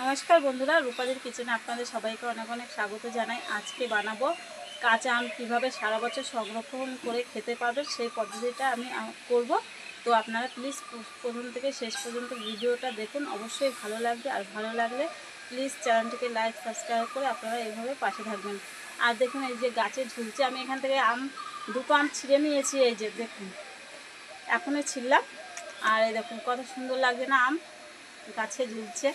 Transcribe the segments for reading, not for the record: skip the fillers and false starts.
নমস্কার বন্ধুরা, রূপালীর কিচেনে আপনাদের সবাইকে অনেক অনেক স্বাগত জানাই। আজকে বানাবো কাঁচা আম কীভাবে সারা বছর সংরক্ষণ করে খেতে পারবেন সেই পদ্ধতিটা আমি করব। তো আপনারা প্লিজ প্রথম থেকে শেষ পর্যন্ত ভিডিওটা দেখুন, অবশ্যই ভালো লাগবে। আর ভালো লাগলে প্লিজ চ্যানেলটিকে লাইক সাবস্ক্রাইব করে আপনারা এইভাবে পাশে থাকবেন। আর দেখুন এই যে গাছে ঝুলছে, আমি এখান থেকে দুটো আম ছিঁড়ে নিয়েছি। এই যে দেখুন এখনই ছিললাম, আর এই দেখুন কত সুন্দর লাগছে না আম গাছে ঝুলছে,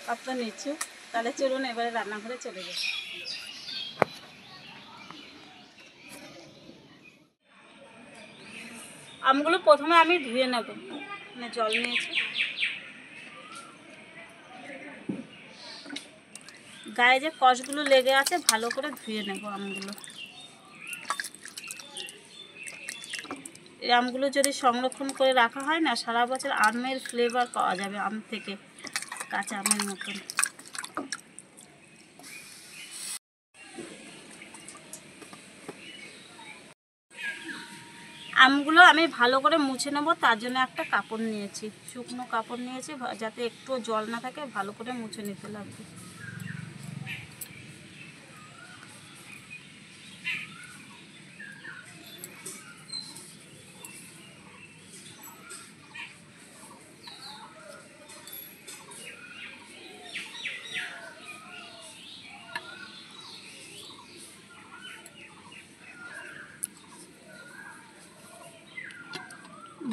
কত নিচু। তাহলে চলুন এবারে রান্নাঘরে চলে যাই। আমগুলো প্রথমে আমি ধুয়ে নেব, মানে জল নিয়েছি, গায়ে যে কষগুলো লেগে আছে ভালো করে ধুয়ে নেব আমগুলো। এই আমগুলো যদি সংরক্ষণ করে রাখা হয় না, সারা বছর আমের ফ্লেভার পাওয়া যাবে আম থেকে, কাঁচা আমের মতন। আমগুলো আমি ভালো করে মুছে নেব, তার জন্য একটা কাপড় নিয়েছি, শুকনো কাপড় নিয়েছি, যাতে একটু জল না থাকে, ভালো করে মুছে নিতে লাগবে।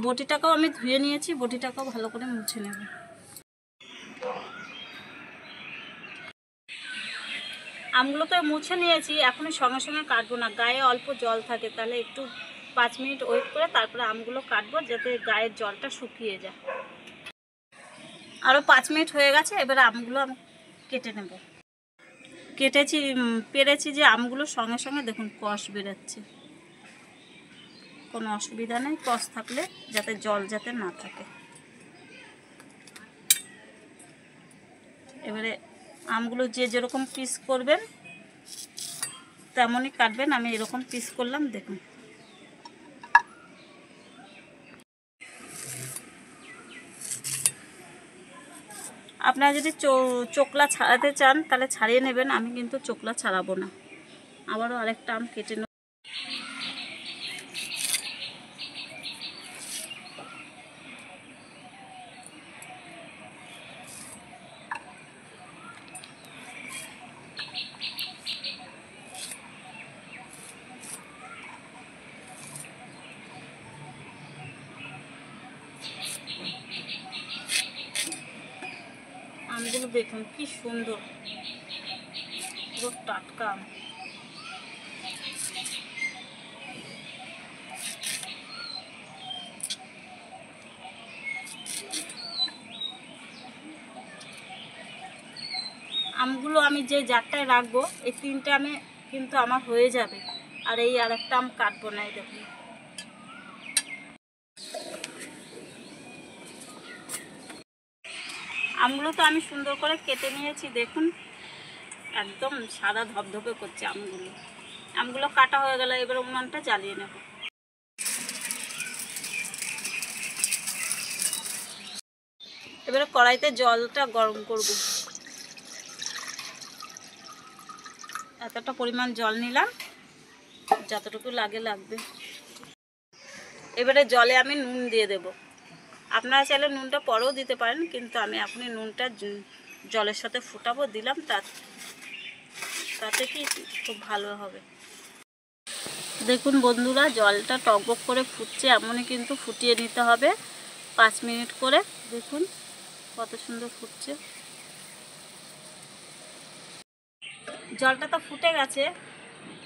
বটিটাকেও আমি ধুয়ে নিয়েছি, বটিটাকেও ভালো করে মুছে নেব। আমগুলোকে মুছে নিয়েছি, এখনই সঙ্গে সঙ্গে কাটবো না, গায়ে অল্প জল থাকে, তাহলে একটু 5 মিনিট ওয়েট করে তারপরে আমগুলো কাটবো, যাতে গায়ের জলটা শুকিয়ে যায়। আরও 5 মিনিট হয়ে গেছে, এবারে আমগুলো আমি কেটে নেব। পেরেছি যে আমগুলো সঙ্গে সঙ্গে দেখুন কষ বেরোচ্ছে, কোনো অসুবিধা নেই, কষ থাকলে যাতে জল যাতে না থাকে। এবারে আমগুলো যে যেরকম পিস করবেন তেমনই কাটবেন, আমি এরকম পিস করলাম দেখুন। আপনারা যদি চোকলা ছাড়াতে চান তাহলে ছাড়িয়ে নেবেন, আমি কিন্তু চোকলা ছাড়াবো না। আবারও আরেকটা আম কেটে নেব। আমগুলো দেখুন কি সুন্দর, পুরো টাটকা আম। আমগুলো আমি যে জারটায় রাখবো, এই 3টে আমি কিন্তু আমার হয়ে যাবে, আর এই আরেকটা আম কাটবো না। এই দেখুন আমগুলো তো আমি সুন্দর করে কেটে নিয়েছি, দেখুন একদম সাদা ধপধপে করছে আমগুলো কাটা হয়ে গেল। এবার উনুনটা জ্বালিয়ে নেব। এবারে কড়াইতে জলটা গরম করব, এতটা পরিমাণ জল নিলাম, যতটুকু লাগবে। এবারে জলে আমি নুন দিয়ে দেব। আপনারা চাইলে নুনটা পরেও দিতে পারেন, কিন্তু আমি এখনই নুনটা জলের সাথে ফুটাবো, দিলাম, তাতে কি খুব ভালো হবে। দেখুন বন্ধুরা, জলটা টকবক করে ফুটছে, এমনই কিন্তু ফুটিয়ে নিতে হবে 5 মিনিট করে। দেখুন কত সুন্দর ফুটছে। জলটা তো ফুটে গেছে,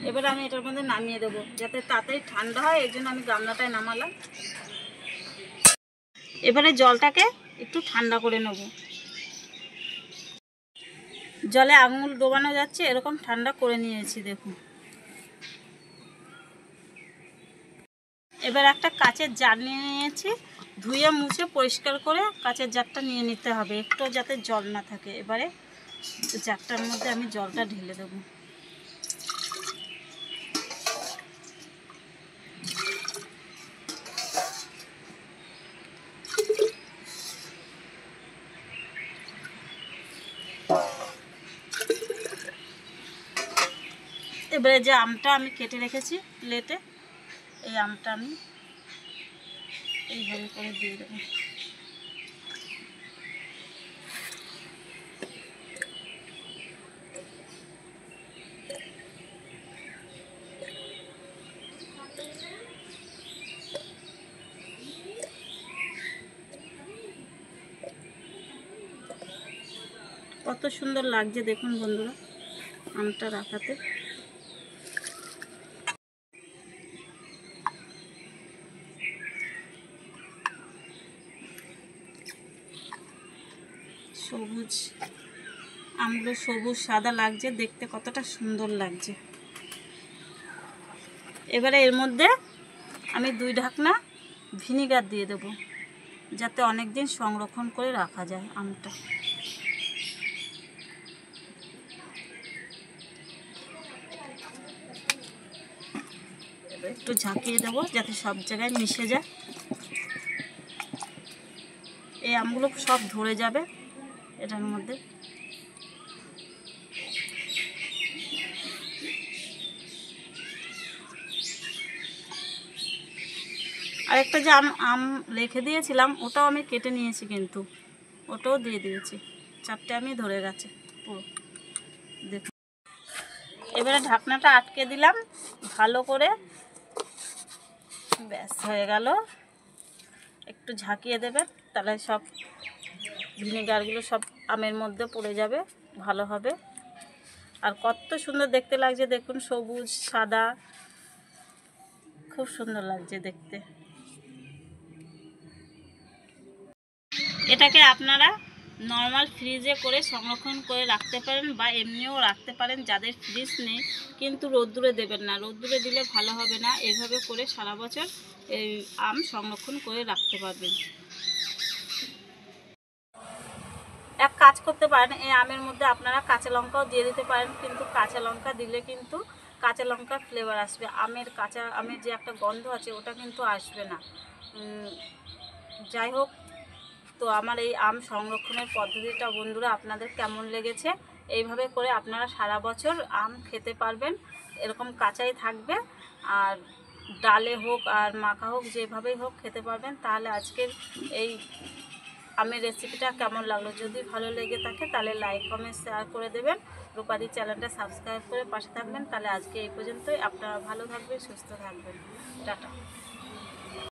এবার আমি এটার মধ্যে নামিয়ে দেবো, যাতে তাড়াতাড়ি ঠান্ডা হয়, এই জন্য আমি গামলাটায় নামালাম। এবারে জলটাকে একটু ঠান্ডা করে নেব। জলে আঙুল ডোবানো যাচ্ছে, এরকম ঠান্ডা করে নিয়েছি দেখুন। এবার একটা কাচের জার নিয়ে নিয়েছি, ধুয়ে মুছে পরিষ্কার করে কাচের জারটা নিয়ে নিতে হবে, একটু যাতে জল না থাকে। এবারে জারটার মধ্যে আমি জলটা ঢেলে দেবো। এবারে যে আমটা আমি কেটে রেখেছি প্লেটে, এই আমটা আমি এইভাবে করে দিয়ে দেবো। কত সুন্দর লাগছে দেখুন বন্ধুরা আমটা রাখাতে। সবুজ আমগুলো সবুজ সাদা লাগছে দেখতে, কতটা সুন্দর লাগছে। এবারে এর মধ্যে আমি 2 ঢাকনা ভিনিগার দিয়ে দেব, যাতে অনেক দিন সংরক্ষণ করে রাখা যায় আমটা। এবার একটু ঝাঁকিয়ে দেবো যাতে সব জায়গায় মিশে যায়। এই আমগুলো সব ধরে যাবে এটার মধ্যে। আরেকটা যে আম রেখে দিয়েছিলাম ওটাও আমি কেটে নিয়েছি, কিন্তু ওটাও দিয়ে দিয়েছি। 4টে আমি ধরে গেছে পুরো, দেখুন। এবারে ঢাকনাটা আটকে দিলাম ভালো করে, ব্যাস হয়ে গেল। একটু ঝাঁকিয়ে দেবেন, তাহলে সব ভিনেগারগুলো সব আমের মধ্যে পড়ে যাবে, ভালো হবে। আর কত সুন্দর দেখতে লাগছে দেখুন, সবুজ সাদা, খুব সুন্দর লাগছে দেখতে। এটাকে আপনারা নর্মাল ফ্রিজে করে সংরক্ষণ করে রাখতে পারেন, বা এমনিও রাখতে পারেন। যাদের ফ্রিজ নেই, কিন্তু রোদ্দুরে দেবেন না, রোদ্দুরে দিলে ভালো হবে না। এইভাবে করে সারা বছর এই আম সংরক্ষণ করে রাখতে পারবেন। এক কাজ করতে পারেন, এই আমের মধ্যে আপনারা কাঁচা লঙ্কাও দিয়ে দিতে পারেন, কিন্তু কাঁচা লঙ্কা দিলে কিন্তু কাঁচা লঙ্কার ফ্লেভার আসবে, কাঁচা আমের যে একটা গন্ধ আছে ওটা কিন্তু আসবে না। যাই হোক, তো আমার এই আম সংরক্ষণের পদ্ধতিটা বন্ধুরা আপনাদের কেমন লেগেছে? এইভাবে করে আপনারা সারা বছর আম খেতে পারবেন, এরকম কাঁচাই থাকবে, আর ডালে হোক আর মাখা হোক, যেভাবেই হোক খেতে পারবেন। তাহলে আজকের এই আমের রেসিপিটা কেমন লাগলো? যদি ভালো লেগে থাকে তাহলে লাইক কমেন্ট শেয়ার করে দেবেন, রূপাদি চ্যানেলটা সাবস্ক্রাইব করে পাশে থাকবেন। তাহলে আজকে এই পর্যন্তই। আপনারা ভালো থাকবেন, সুস্থ থাকবেন, টাটা।